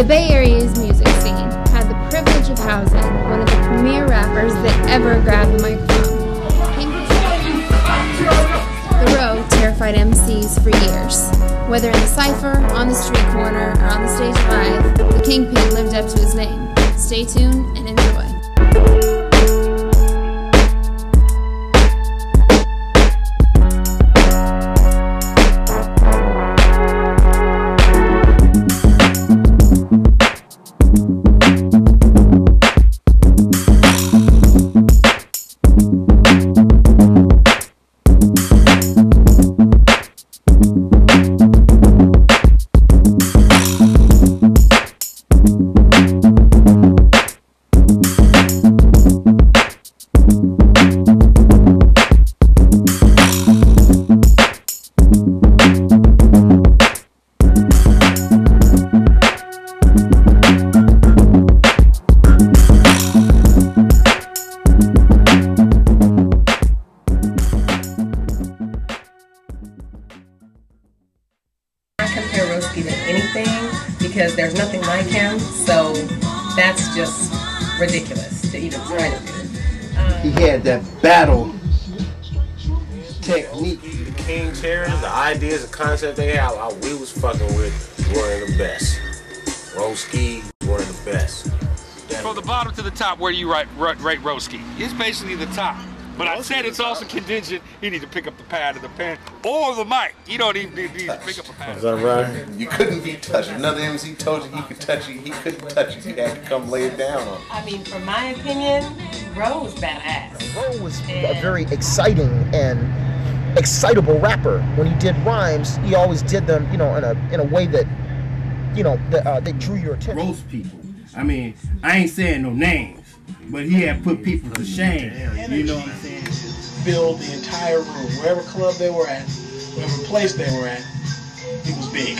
The Bay Area's music scene had the privilege of housing one of the premier rappers that ever grabbed the microphone. The ROWE terrified MCs for years. Whether in the cypher, on the street corner, or on the stage live, the Kingpin lived up to his name. Stay tuned and enjoy. To anything because there's nothing like him, so that's just ridiculous to even try to do. He had that battle technique. The King Terrors, the ideas, the concept they had, we was fucking with one of the best. Roski, one of the best. From the bottom to the top, where do you rate Roski? It's basically the top. But I said it's also contingent. He needs to pick up the pad of the pen or the mic. You don't even need to pick up a pad. Is that right? You couldn't be touched. Another MC told you he could touch you. He couldn't touch you. He had to come lay it down on you. I mean, from my opinion, ROWE was badass. ROWE was a very exciting and excitable rapper. When he did rhymes, he always did them, you know, in a way that, you know, that drew your attention. Roast people. I mean, I ain't saying no names, but he had put people to shame. You know what I'm saying? Filled the entire room. Wherever club they were at, whatever place they were at, it was big.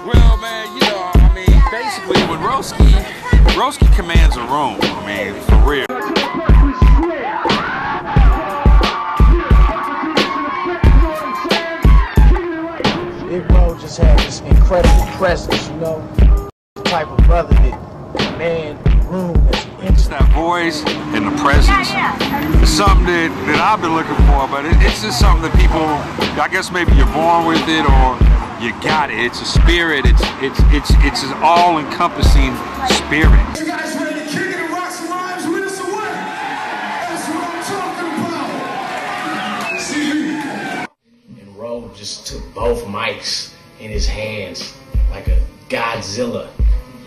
Well, man, you know, I mean, basically with Roski commands a room. I mean, for real. Just had this incredible presence, you know, the type of brother that man, room that's It's that voice and the presence. It's something that I've been looking for, but it's just something that people, I guess maybe you're born with it or you got it. It's a spirit. It's an all-encompassing spirit. You guys ready to kick it and rock some rhymes with us or what? That's what I'm talking about. See? And ROWE just took both mics in his hands like a Godzilla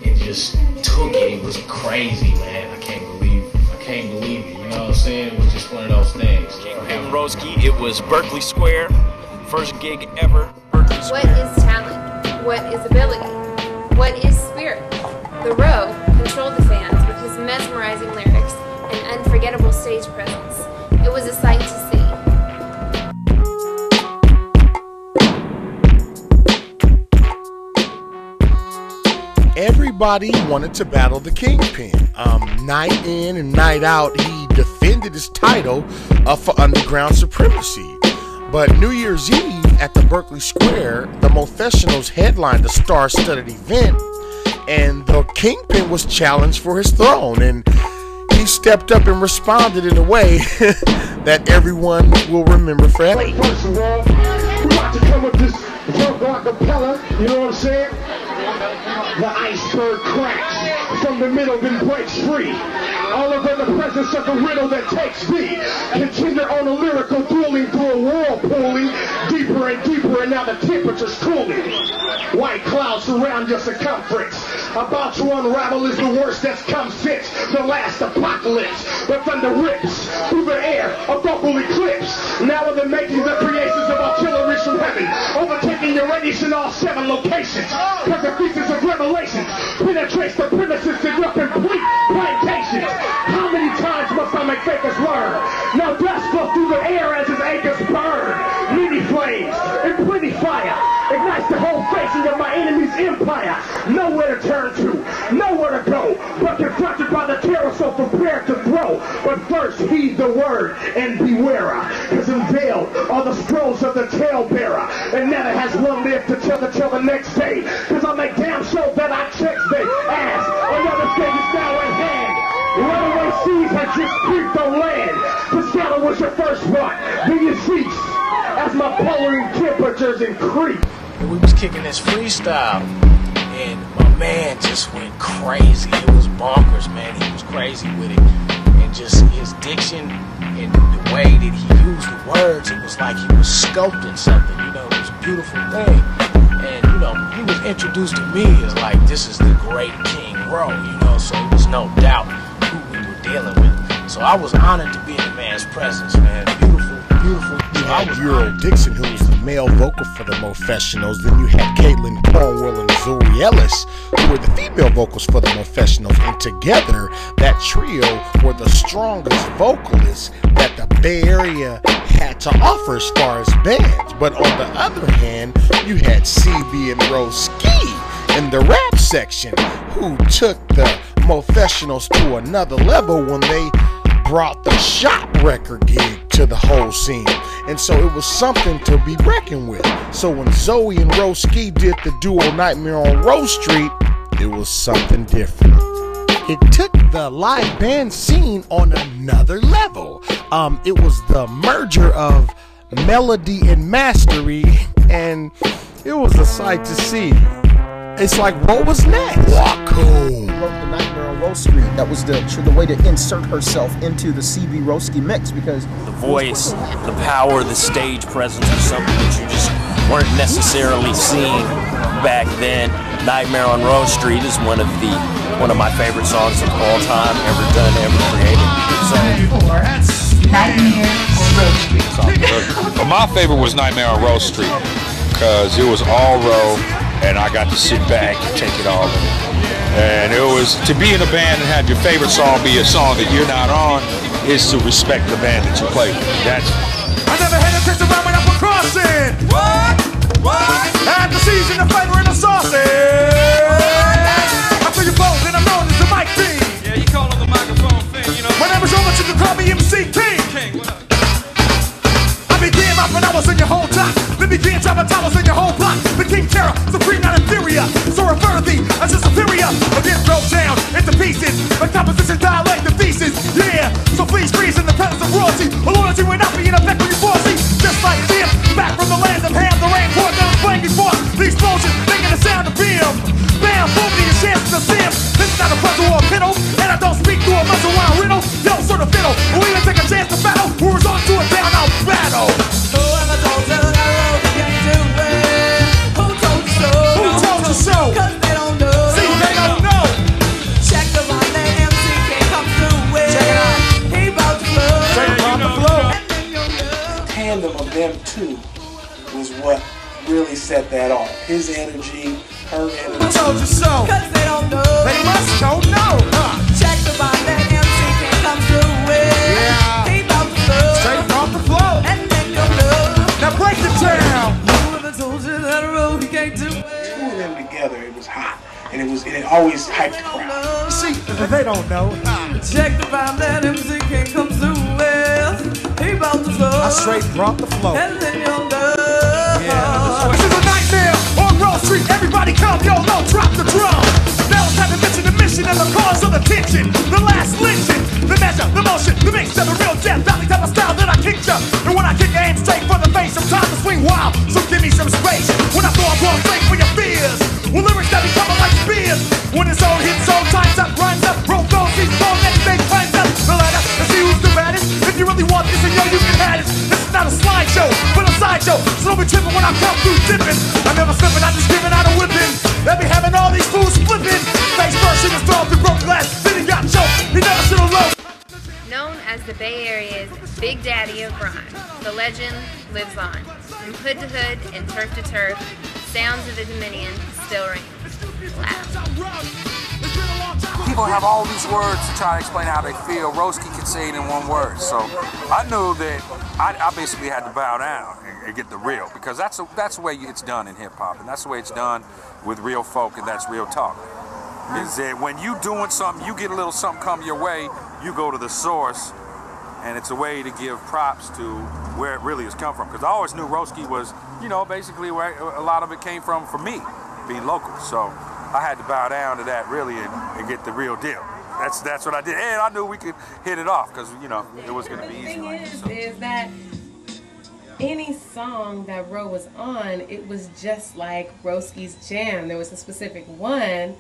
and just took it. It was crazy, man. I can't believe it. You know what I'm saying? It was just one of those things. KINGPIN Roski, it was Berkeley Square, first gig ever. What is talent? What is ability? What is spirit? The ROWE controlled the fans with his mesmerizing lyrics and unforgettable stage presence. It was a sight to see. Everybody wanted to battle the Kingpin. Night in and night out, he defended his title for underground supremacy. But New Year's Eve at the Berkeley Square, the Professionals headlined a star-studded event, and the Kingpin was challenged for his throne, and he stepped up and responded in a way that everyone will remember forever. First of all, we about to come with this drunk acapella, you know what I'm saying? The iceberg cracks from the middle, then breaks free. All of the presence of the riddle that takes me. Contender on a lyrical dueling through a whirlpooling, deeper and deeper, and now the temperature's cooling. White clouds surround your circumference. About to unravel is the worst that's come since the last apocalypse. The thunder rips through the air, a vocal eclipse. Now in the making, the creations of artillery from heaven, overtaking Uranus in all 7 locations. Cause the pieces of revelation penetrates the premises in your complete plantations. How many times must I make fakers learn? Now dust flows through the air as his acres burn. Many flames and plenty fire ignites the whole facing of my enemy's empire. Nowhere to turn to by the terror, so prepare to throw. But first, heed the word and beware. Cause unveiled are the scrolls of the talebearer. And never has one lived to tell the next day. Cause I make damn sure that I check they ass. Another stage is now at hand. Runaway seas have just creeped on land. Pascal was your first one. Then you cease as my polaring temperatures increase. We was kicking this freestyle, and my man just went crazy. It was bonkers, man. He was crazy with it. And just his diction and the way that he used the words, it was like he was sculpting something, you know. It was a beautiful thing. And, you know, he was introduced to me as like, this is the great King ROWE, you know, so there was no doubt who we were dealing with. So I was honored to be in the man's presence, man. Beautiful, beautiful. You had Euro Dixon, who was the male vocal for the Mofessionals. Then you had Caitlin Cornwell and Zoe Ellis, who were the female vocals for the Mofessionals. And together, that trio were the strongest vocalists that the Bay Area had to offer as far as bands. But on the other hand, you had CB and Rose Ski in the rap section, who took the Mofessionals to another level when they brought the Shop record gig to the whole scene. And so it was something to be reckoned with. So when Zoe and Roski did the duo Nightmare on Rose Street, it was something different. It took the live band scene on another level. It was the merger of melody and mastery, and it was a sight to see. It's like, what was next? Wacom. Wrote the Nightmare on Rose Street. That was the way to insert herself into the CB Roski mix, because the voice, the power, the stage presence was something that you just weren't necessarily seeing back then. Nightmare on Rose Street is one of my favorite songs of all time, ever done, ever created. So, Nightmare on Rose Street. But my favorite was Nightmare on Rose Street, because it was all ROWE, and I got to sit back and take it all in. And it was, to be in a band and have your favorite song be a song that you're not on, is to respect the band that you play with. That's I never had a taste around when I'm crossing. What? I had the season, the flavor, and the sauce. I feel you both, and I'm known as the mic team. Yeah, you call on the microphone thing, you know. My name is Robert, you can call me MC King. King, what up? I began my when I was in your whole top. Then began dropping towers in your whole block. Became terror, supreme, not inferior. So refer thee as a superior. Again, broke down into pieces. My composition dialect the thesis. Yeah, so please freeze in the presence of royalty. A loyalty will not be in effect when you foresee. Just like them, back from the land of Ham, the rain poured down playing before the explosion, making the sound of beam. Bam, boom, your chances of sim. This is not a puzzle or a piddle, and I don't speak through a muzzle while riddle. Yo, sort of fiddle. We even take a chance to battle. Who is on to a down out battle? Whoever told you that road you can't do it? Who told you so? Who told you so? Cause they don't know. See, they don't know. Check the line, that MC can't come through it. Check it out. He about to flow. Check it out, the flow. Tandem of them two was what really set that off. His energy, her energy. Who told you so? Cause they don't know. They must don't know. Check the line, that MC can't come through it. Yeah. He about to flow. Straight off the flow. And then you'll know. Now break it down. Whoever told you that road you can't do it. Two of them together, it was hot. And it always hyped the crowd. See, they don't know. Check the vibe, that MC can't come through well. He about to flow. I straight brought the flow. And then you'll know. Yeah, this is a nightmare on Rose Street. Everybody come, yo, no, drop the drum. Now it's time to mention the mission and the cause of the tension. The last lynching, the measure, the motion, the mix of the real death. Valley type of style that I kicked ya. And when I kick, I aim straight for the face. Sometimes I swing wild, so give me some space. When I throw a ball straight for your fears. Well, lyrics that be coming like spears. When it's on hits, on times up, rhymes up, roll those seats, ball next day, finds up. The ladder, and see who's the baddest. If you really want this, and yo, you can have it. This is not a slideshow, but a sideshow. So don't be tripping when I come through dipping. I'm never slipping, I just giving out a whipping. They be having all these fools flipping. Face first, she was thrown through broken glass. Then he got choked, he never should have low. Known as the Bay Area's Big Daddy of grime, the legend lives on. From hood to hood and turf to turf, sounds of the Dominion still ring loud. People have all these words to try to explain how they feel. Roski could say it in one word. So I knew that I basically had to bow down and get the real, because that's the way it's done in hip hop, and that's the way it's done with real folk, and that's real talk. is that when you doing something, you get a little something come your way, you go to the source, and it's a way to give props to where it really has come from. Because I always knew Roski was, you know, basically where a lot of it came from for me, being local. So I had to bow down to that really and get the real deal. That's what I did, and I knew we could hit it off because, you know, it was going to be easy. The thing is that any song that Roe was on, it was just like Roski's jam. There was a specific one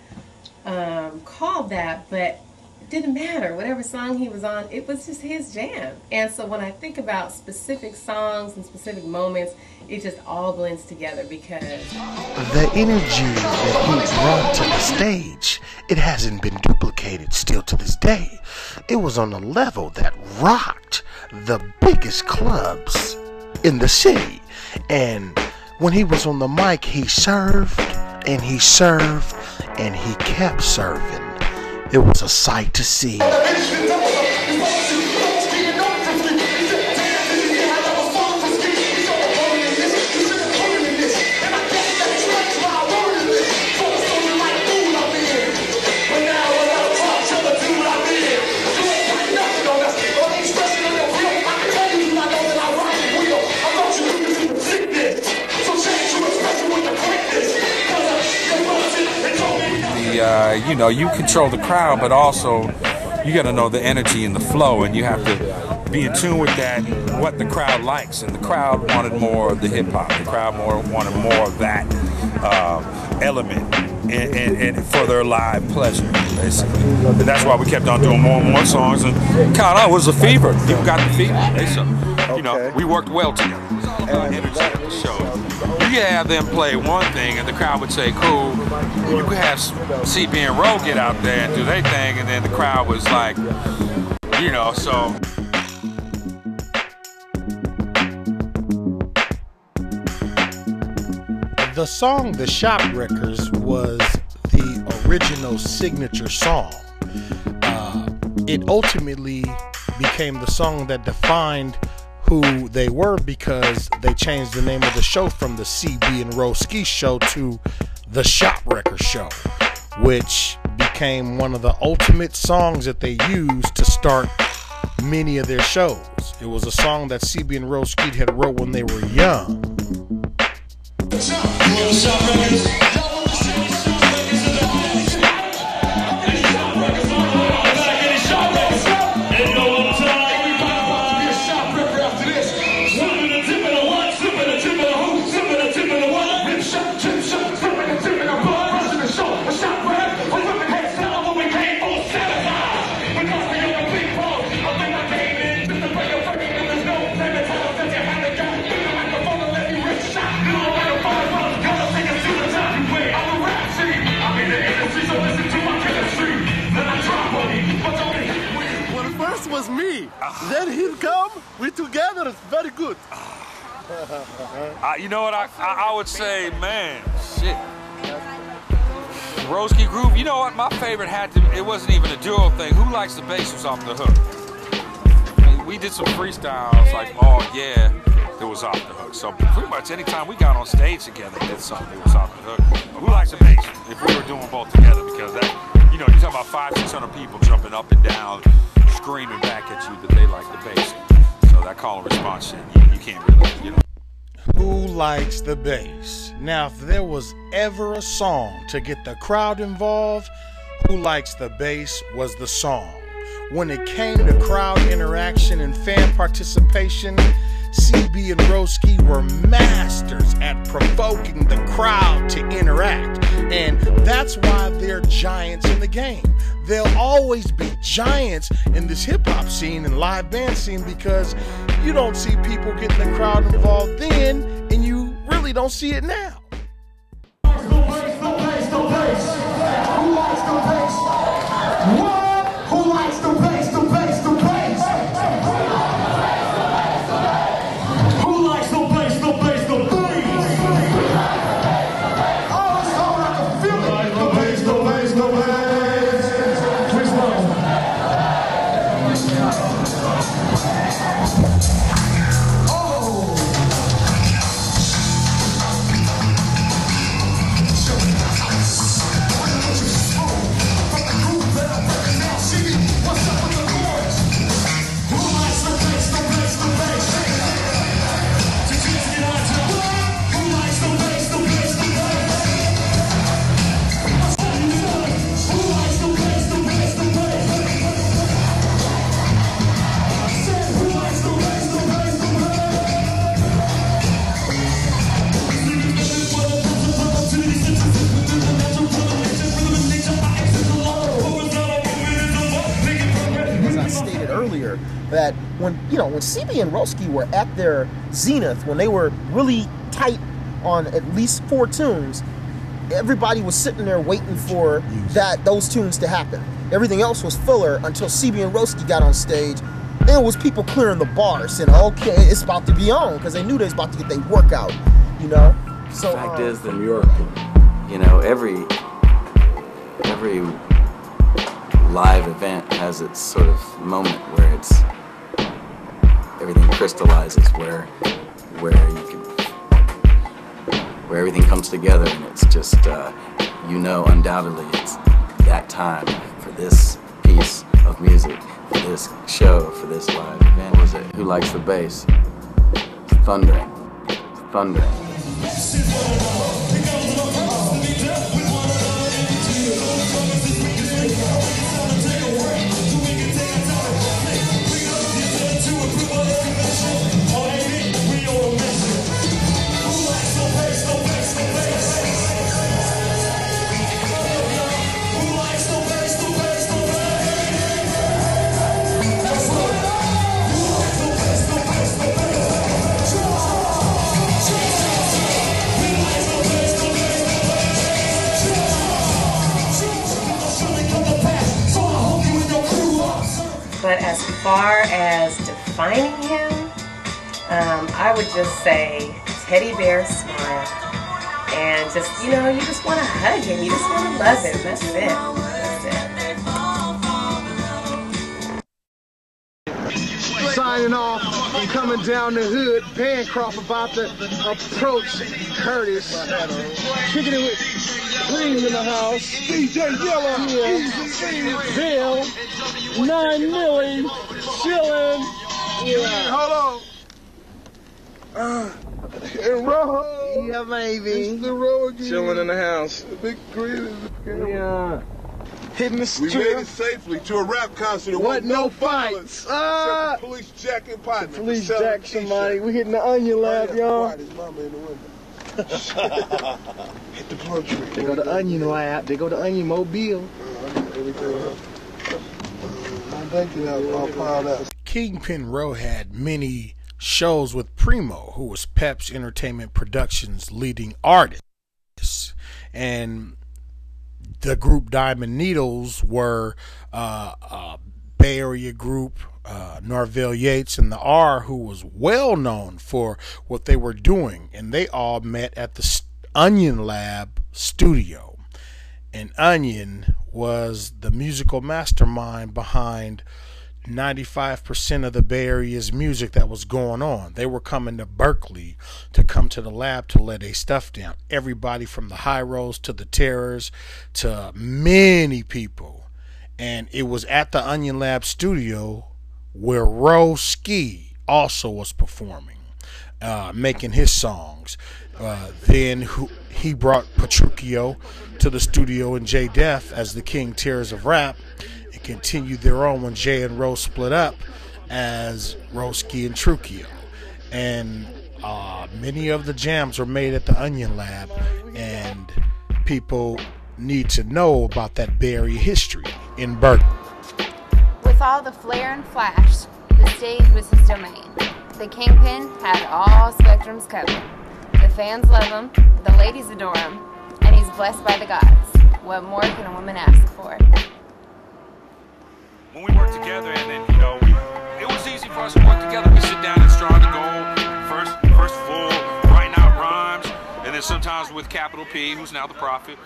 called that, but it didn't matter. Whatever song he was on, it was just his jam. And so when I think about specific songs and specific moments, it just all blends together because the energy that he brought to the stage, it hasn't been duplicated still to this day. It was on a level that rocked the biggest clubs in the city. And when he was on the mic, he served and he served and he kept serving. It was a sight to see. You know, you control the crowd, but also you got to know the energy and the flow, and you have to be in tune with that, what the crowd likes. And the crowd wanted more of the hip hop. The crowd wanted more of that element, and for their live pleasure, basically. And that's why we kept on doing more and more songs. And kind of was a fever. People got the fever. So, you know, we worked well together. Energy at the show. You could have them play one thing and the crowd would say, cool. You could have CB and ROWE get out there and do their thing, and then the crowd was like, you know, so. The song The Shopwreckers was the original signature song. It ultimately became the song that defined who they were because they changed the name of the show from the CB and ROWE Ski Show to the Shopwrecker Show, which became one of the ultimate songs that they used to start many of their shows. It was a song that CB and ROWE Ski had wrote when they were young. Was me. Then he'll come. We together. It's very good. You know what I would say, man, shit. Roski Groove. You know what? My favorite had to. It wasn't even a duo thing. Who Likes the Bass was off the hook. I mean, we did some freestyles like, oh yeah, it was off the hook. So pretty much anytime we got on stage together, did something that was off the hook. Who Likes the Bass? If we were doing both together, because that, you know, you're talking about 500-600 people jumping up and down, screaming back at you that they like the bass. So that call and response shit, you can't really, you know. Who Likes the Bass? Now, if there was ever a song to get the crowd involved, Who Likes the Bass was the song. When it came to crowd interaction and fan participation, CB and ROWE Ski were masters at provoking the crowd to interact. And that's why they're giants in the game. They'll always be giants in this hip-hop scene and live band scene because you don't see people getting the crowd involved then, and you really don't see it now. stated earlier, that when CB and Roski were at their zenith, when they were really tight on at least 4 tunes, everybody was sitting there waiting for those tunes to happen. Everything else was filler until CB and Roski got on stage. And it was people clearing the bars saying, okay, it's about to be on, because they knew they was about to get their workout, you know? So, the fact is that, you know, every live event has its sort of moment where everything crystallizes, where everything comes together, and it's just, you know, undoubtedly it's that time for this piece of music, for this show, for this live event. What was it? Who likes the bass? It's thundering. It's thundering. But as far as defining him, I would just say teddy bear smile. And just, you know, you just want to hug him. You just want to love him. That's it. That's it. Signing off and coming down the hood. Bancroft about to approach Curtis. Kicking it with Green in the house. DJ Yellow. Yeah. Bill. 9 Millie. Chillin'. Yeah. Hold on. And Row. Yeah, baby. It's the Row again. Chillin' in the house. The big green. Yeah. Hitting the street. We made it safely to a rap concert. What? No fights. Police jacking partner. Police jack somebody. We hitting the Onion Lab, y'all. Hit the plum tree. They go to Onion Lab. They go to Onion Mobile. Kingpin ROWE had many shows with Primo, who was Pep's Entertainment Productions' leading artist, and the group Diamond Needles were a Bay Area group, Norvell Yates and the R, who was well known for what they were doing, and they all met at the Onion Lab studio. And Onion was the musical mastermind behind 95% of the Bay Area's music that was going on. They were coming to Berkeley to come to the lab to lay their stuff down. Everybody from the High Rolls to the Terrors to many people. And it was at the Onion Lab studio where Roski also was performing, making his songs. Then he brought Petruchio to the studio and J Def as the King Tears of Rap, and continued their own when J and Ro split up as Roski and Trucchio. And many of the jams were made at the Onion Lab, and people need to know about that Bay Area history in Berkeley. With all the flair and flash, the stage was his domain. The Kingpin had all spectrums covered. The fans love him, the ladies adore him, and he's blessed by the gods. What more can a woman ask for? When we work together, and then, you know, it was easy for us to work together. We sit down and strong to go, first full, writing out rhymes, and then sometimes with Capital P, who's now the Prophet.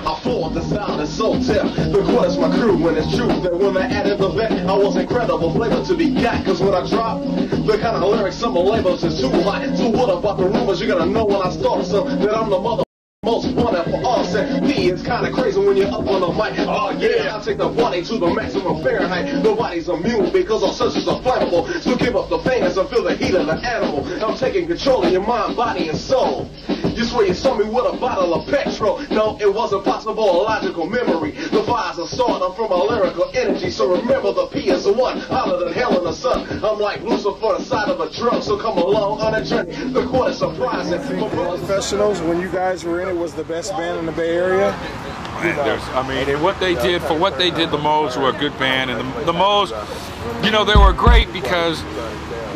I formed the sound and soul tip. The quarter's my crew when it's true that when I added the vet, I was incredible flavor to be got. Cause when I drop the kind of lyrics, some of labels is too hot. So what about the rumors? You're gonna know when I start some that I'm the mother most wanted for us. And P, it's kind of crazy when you're up on the mic. Oh yeah, I take the body to the maximum Fahrenheit. Nobody's immune because our senses are flammable. So give up the fans and feel the heat of the animal. I'm taking control of your mind, body, and soul. You swear you saw me with a bottle of petrol. No, it wasn't possible, a logical memory. The fire's a sword, I'm from a lyrical energy. So remember the P is the one, hotter than hell in the sun. I'm like Lucifer, the side of a drug. So come along on a journey. The quarter's surprising. Professionals, when you guys were in it, was the best band in the Bay Area? man. I mean, and what they did for what they did, the Moles were a good band, and the Moles, you know, they were great because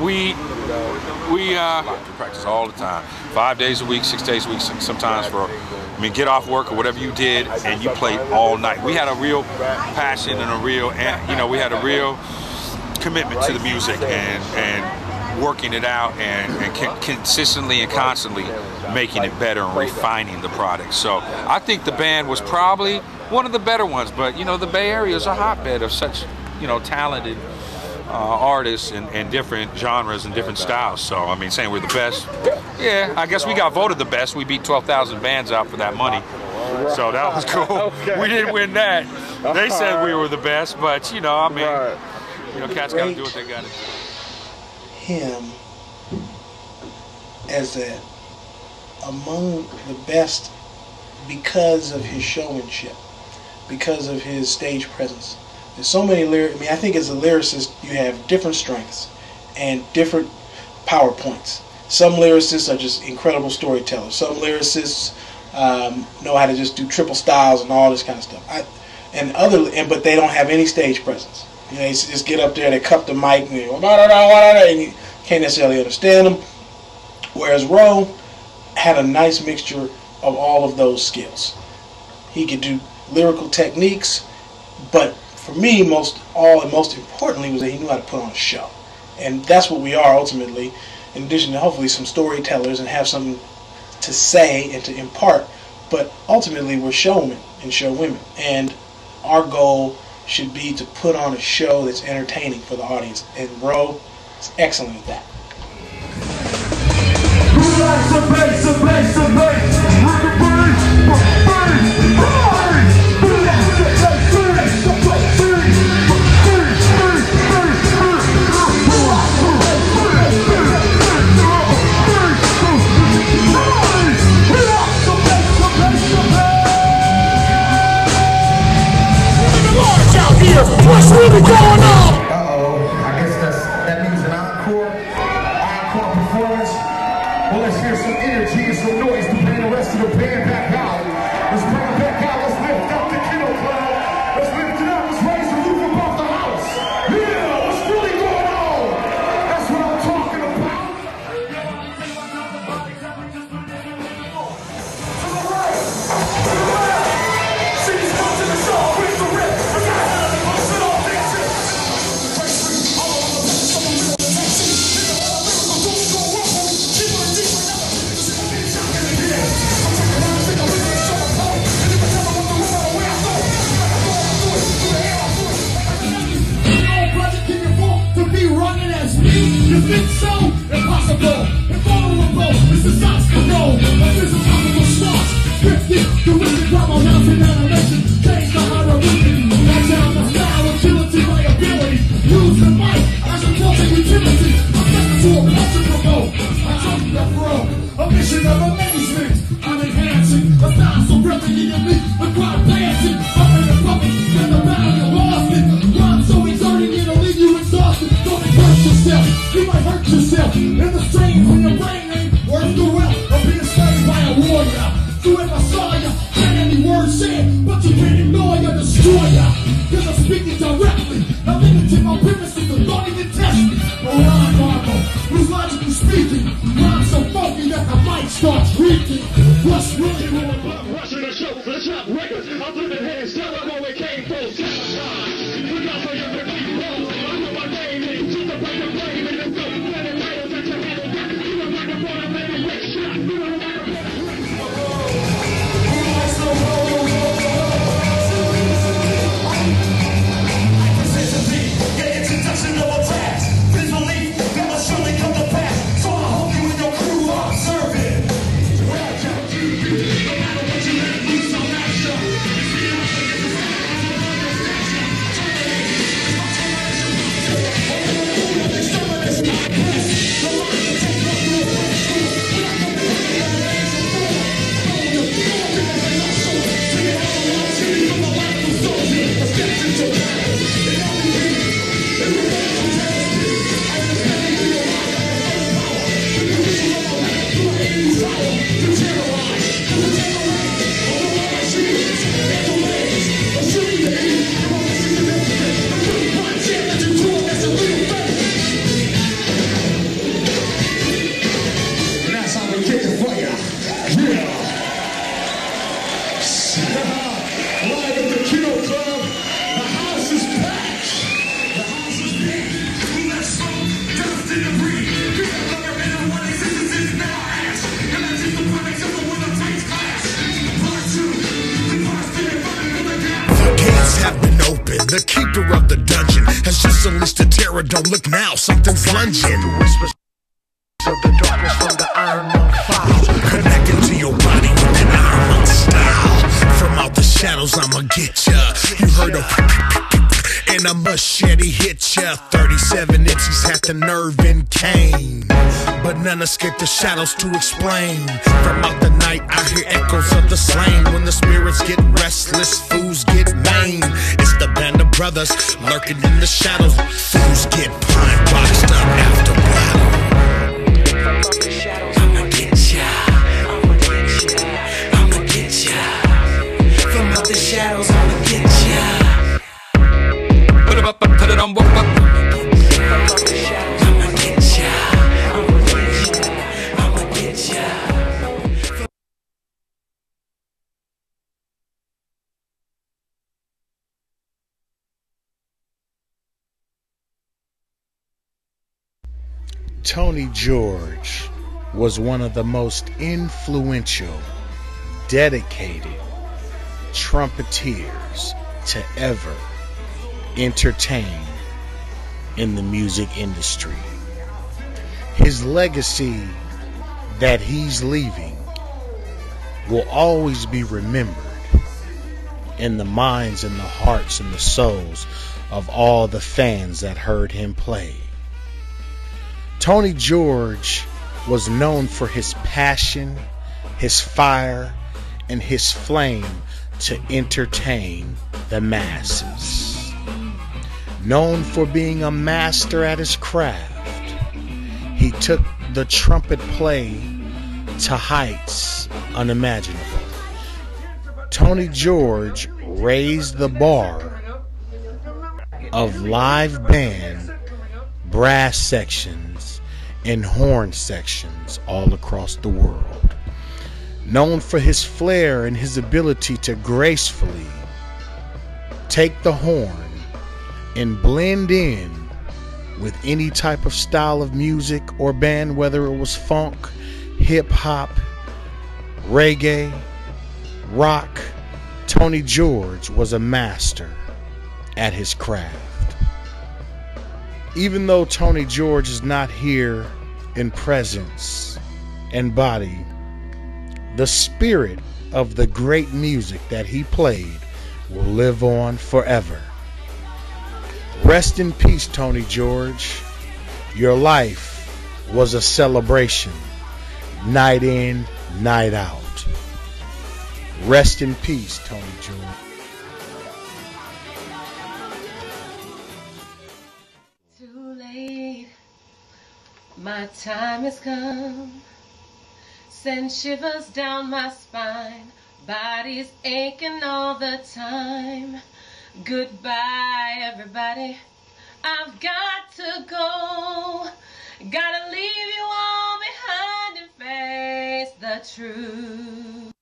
we practice all the time, 5 days a week, 6 days a week, sometimes get off work or whatever you did, and you played all night. We had a real passion and we had a real commitment to the music and working it out and consistently and constantly making it better and refining the product. So I think the band was probably one of the better ones, but you know, the Bay Area is a hotbed of such, you know, talented artists in different genres and different styles. So I mean, saying we're the best, yeah, I guess we got voted the best. We beat 12,000 bands out for that money, so that was cool. We didn't win that. They said we were the best, but you know, I mean, you know, cats got to do what they got to do. Him as among the best because of his showmanship, because of his stage presence. There's so many lyrics. I mean, I think as a lyricist, you have different strengths and different power points. Some lyricists are just incredible storytellers. Some lyricists know how to just do triple styles and all this kind of stuff. But they don't have any stage presence. You know, they just get up there, they cup the mic, and you can't necessarily understand them. Whereas Rowe had a nice mixture of all of those skills. He could do lyrical techniques, but for me, most importantly, was that he knew how to put on a show. And that's what we are ultimately, in addition to hopefully some storytellers and have something to say and to impart. But ultimately, we're showmen and showwomen. And our goal should be to put on a show that's entertaining for the audience. And Rowe is excellent at that. Who likes the bass, the bass, the bass? With the bass, Who likes the bass, the bass, the bass? What's really going on? Uh-oh, I guess that means an encore performance. Well, let's hear some energy and some noise to bring the rest of the band back out. Let's bring it back out. Let's lift up the Kiddo Club. Let's lift it up. Let's raise the roof above the house. Yeah, what's really going on? That's what I'm talking about. To the right. To the left. See these folks in the show. Where's the rip? We got to have the most of all things. You think so? Impossible, invulnerable, it's the socks to roll. Like this is possible starts. 50, the wicked drama, mountain animation. Change the hierarchy. Watch out the style, agility, my ability. Use the mic as a force of utility. I'm stepping to a punch and promote. I jump the throw. A mission of amazement. I'm enhancing a style so brilliant in me. The crowd dancing. Up in the public, in the battle, you lost it. Rhyme so exerting, it'll leave you exhausted. Don't hurt yourself. You might hurt yourself in the strain when your brain ain't worth the well of being slayed by a warrior. So if I saw ya, can't any words said, but you can't ignore ya, destroy ya. Cause I'm speaking directly, not limited my premises, so don't even test me. A rhyme marvel, who's logically speaking, rhyme so funky that the mic starts reeking. What's really going on? Rushing the show, the top records. I'm flipping hands, tell them where we came from. Sabotage. We got for your repeat roll. I know my name is just a break the flame in the go. Let it titles that you handle back. You don't like the ball, let it wait shot. You don't like the I present to me, yeah, unleash the terror. Don't look now, something's lunging. The whispers of the darkness from the iron monk file, connecting to your body with an iron monk style. From out the shadows, I'ma get ya. You heard a and a machete hit ya. 37 inches had the nerve and cane, but none escaped the shadows to explain. From out the night, I hear echoes of the slain. When the spirits get restless, fools get maimed. It's the band of brothers lurking in the shadows. Fools get pine boxed up after battle. I'ma get ya, I'ma get ya, I'ma get ya. From out the shadows, I'ma get ya. Put it on, I'ma get ya, I'ma get ya, I'ma get ya. Tony George was one of the most influential, dedicated trumpeteers to ever entertain in the music industry. His legacy that he's leaving will always be remembered in the minds and the hearts and the souls of all the fans that heard him play. Tony George was known for his passion, his fire, and his flame to entertain the masses. Known for being a master at his craft, he took the trumpet play to heights unimaginable. Tony George raised the bar of live band, brass sections, and horn sections all across the world. Known for his flair and his ability to gracefully take the horn and blend in with any type of style of music or band, whether it was funk, hip-hop, reggae, rock. Tony George was a master at his craft. Even though Tony George is not here in presence and body, the spirit of the great music that he played will live on forever. Rest in peace, Tony George. Your life was a celebration, night in, night out. Rest in peace, Tony George. Too late, my time has come. Send shivers down my spine, body's aching all the time. Goodbye, everybody, I've got to go. Gotta leave you all behind and face the truth.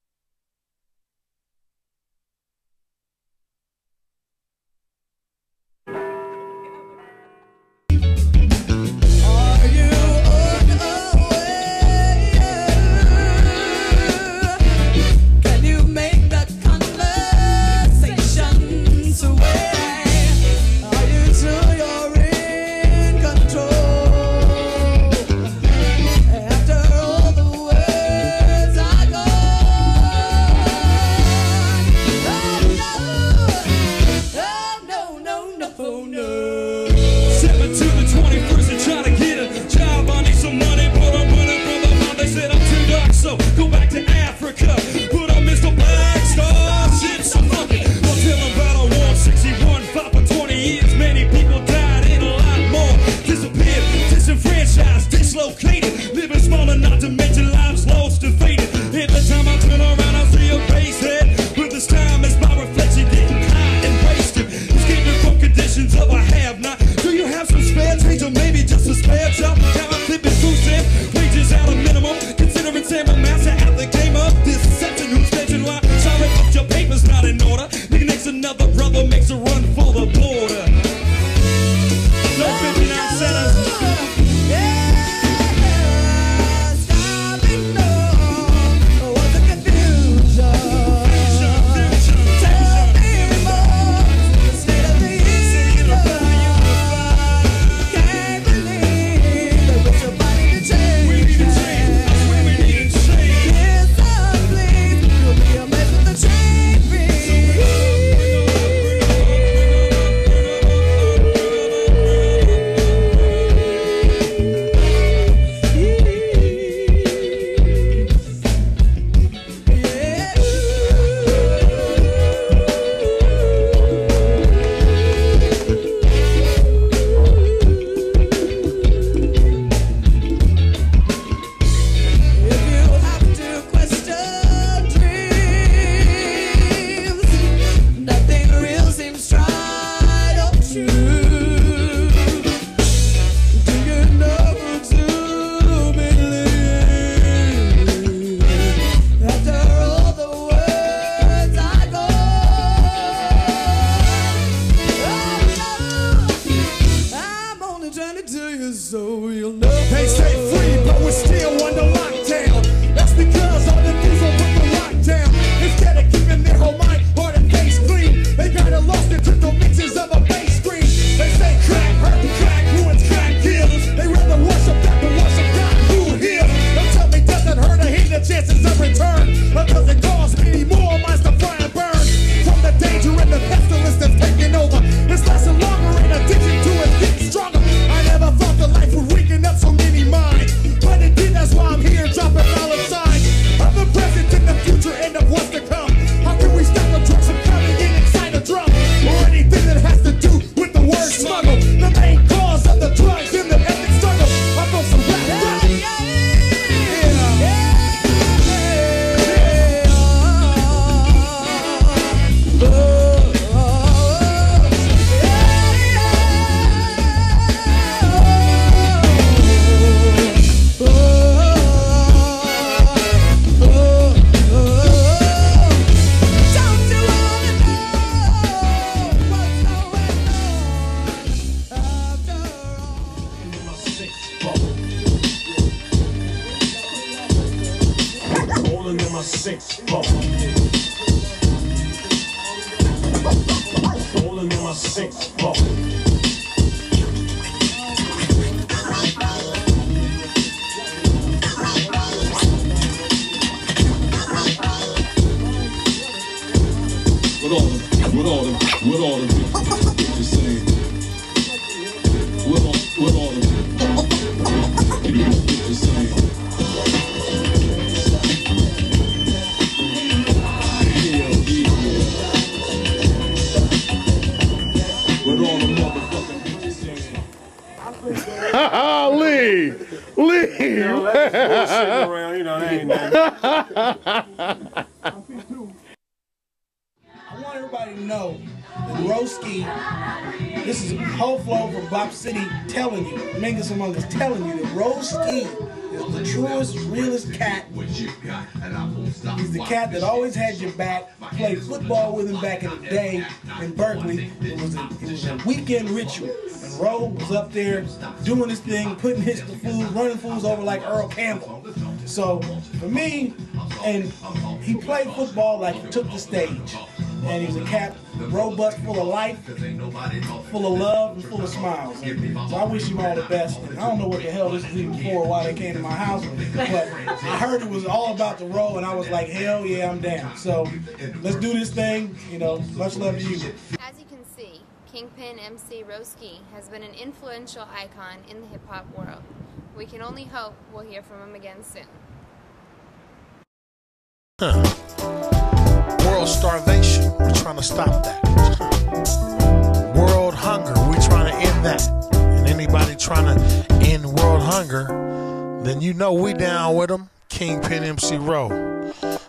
After all the words I go niggas, so you'll know. They say free, but we're still under lockdown. That's because all the news will put the lockdown. Instead of keeping their whole mind, heart, and face clean, they got it lost and took the mixes of a bass screen. They say crack hurt, crack ruins, crack kills. They rather worship that than worship God who heals. Don't tell me does it hurt or hate the chances of return, or does it cost me more minds to fry and burn? From the danger and the pestilence that's taking over, it's lasting longer and addiction to it getting stronger. I never thought that life would weaken up so many minds, but it did. That's why I'm here dropping dollar signs of the present and the future and of what's to come. How can we stop the drugs from coming in inside a drum, or anything that has to do with the word smuggle? The main cause of the drugs and the epic struggle. I feel some rap. I want everybody to know that Rowski, this is whole flow from Bop City telling you, Mingus Among Us telling you that Rowski is the truest, realest cat. He's the cat that always had your back. Played football with him back in the day in Berkeley. It was a weekend ritual. And Rowe was up there doing his thing, putting hits to fools, running fools over like Earl Campbell. So for me, and he played football like he took the stage. And he's a cat, robust, full of life, full of love, and full of smiles. So I wish him all the best. And I don't know what the hell this is even for, why they came to my house, but I heard it was all about the Row, and I was like, hell yeah, I'm down. So let's do this thing. You know, much love to you. As you can see, Kingpin MC Rowski has been an influential icon in the hip-hop world. We can only hope we'll hear from him again soon. World starvation, we're trying to stop that. World hunger, we're trying to end that. And anybody trying to end world hunger, then you know we down with them. Kingpin MC Row.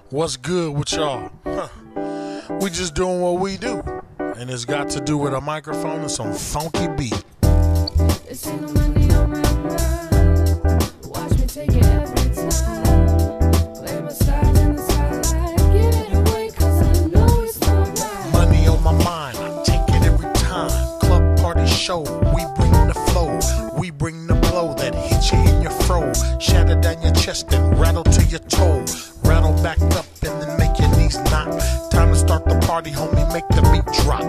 What's good with y'all? We just doing what we do. And it's got to do with a microphone and some funky beat. It's in the money on my mind. Watch me take it every time. Play my style in the spotlight. Give it away cause I know it's not right. Money on my mind, I take it every time. Club party show, we bring the flow. We bring the blow that hits you in your fro. Shatter down your chest and rattle to your toe. Rattle back up and then make your knees knock. Time to start the party, homie, make the beat drop.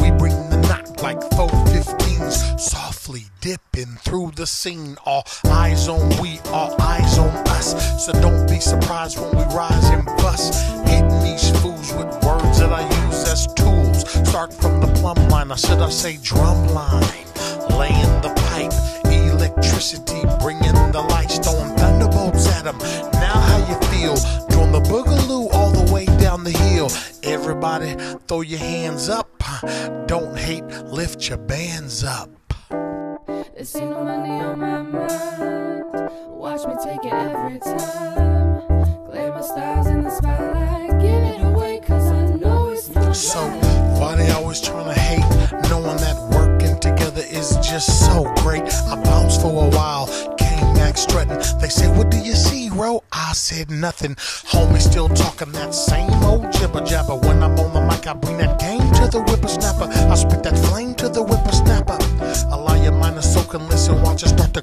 We bring the knock like 415s. Softly dipping through the scene. All eyes on we, all eyes on us. So don't be surprised when we rise and bust. Hitting these fools with words that I use as tools. Start from the plumb line, or should I say drum line. Laying the pipe, electricity, bringing the lights, throwing thunderbolts at them. Now how you feel? Doing the boogaloo all the way down the hill. Everybody throw your hands up. Don't hate, lift your bands up. This ain't no money on my mind. Watch me take it every time. Glare my styles in the spotlight. Give it away cause I know it's not So why they always trying to hate, knowing that working together is just so great. I bounced for a while, came back strutting. They say, what do you see, Ro? I said nothing. Homie still talking that same old jibber jabber. When I'm on the mic, I bring that game to the whippersnapper. I spit that flame to the whippersnapper. Allow your mind to soak and listen, watch it start to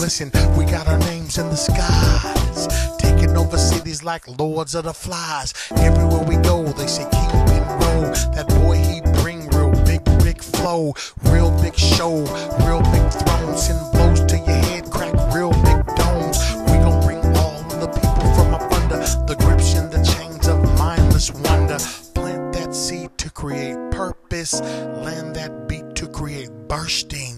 Listen, we got our names in the skies, taking over cities like Lords of the Flies. Everywhere we go, they say Kingpin roll. That boy, he bring real big flow, real big show, real big throne. Send blows to your head, crack real big domes. We gon' bring all the people from up under the grips and the chains of mindless wonder. Plant that seed to create purpose, land that beat to create bursting.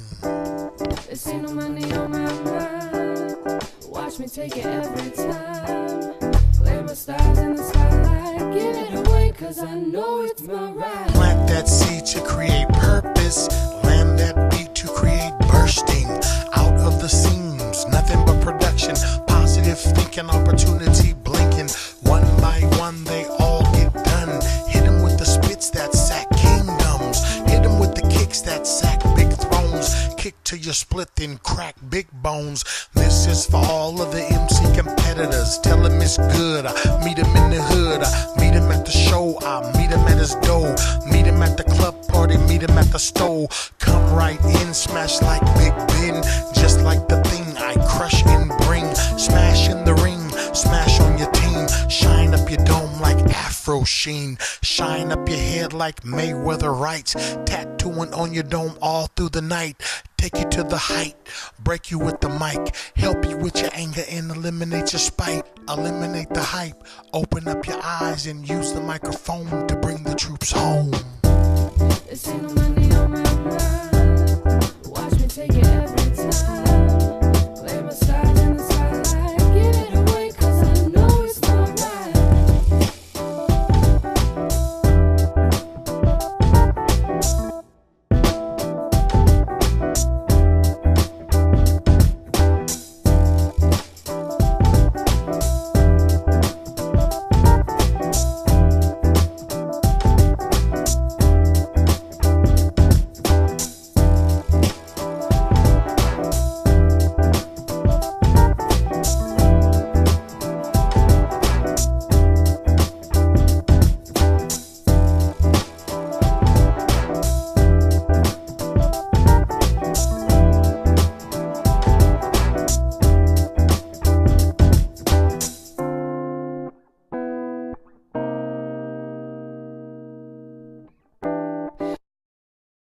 This ain't no money on my mind. Watch me take it every time. Play my stars in the spotlight. Give it away, cause I know it's my right. Plant that seed to create purpose, land that beat to create bursting. Out of the seams, nothing but production. Positive thinking, opportunity blinking. One by one, they all get done. Hit them with the spits that sack kingdoms. Hit them with the kicks that sack big thrones. Kick till you split, then crack big bones. This is for all of the MC competitors. Tell them it's good. I meet him in the hood. I meet him at the show. I meet him at his door. Meet him at the club party. Meet him at the store. Come right in, smash like Big Ben. Just like the thing I crush and bring. Smash in the ring. Smash on your team. Shine up your dome like Afro Sheen. Shine up your head like Mayweather writes. Tattooing on your dome all through the night. Take you to the height, break you with the mic, help you with your anger and eliminate your spite. Eliminate the hype, open up your eyes and use the microphone to bring the troops home. This ain't no money on my mind.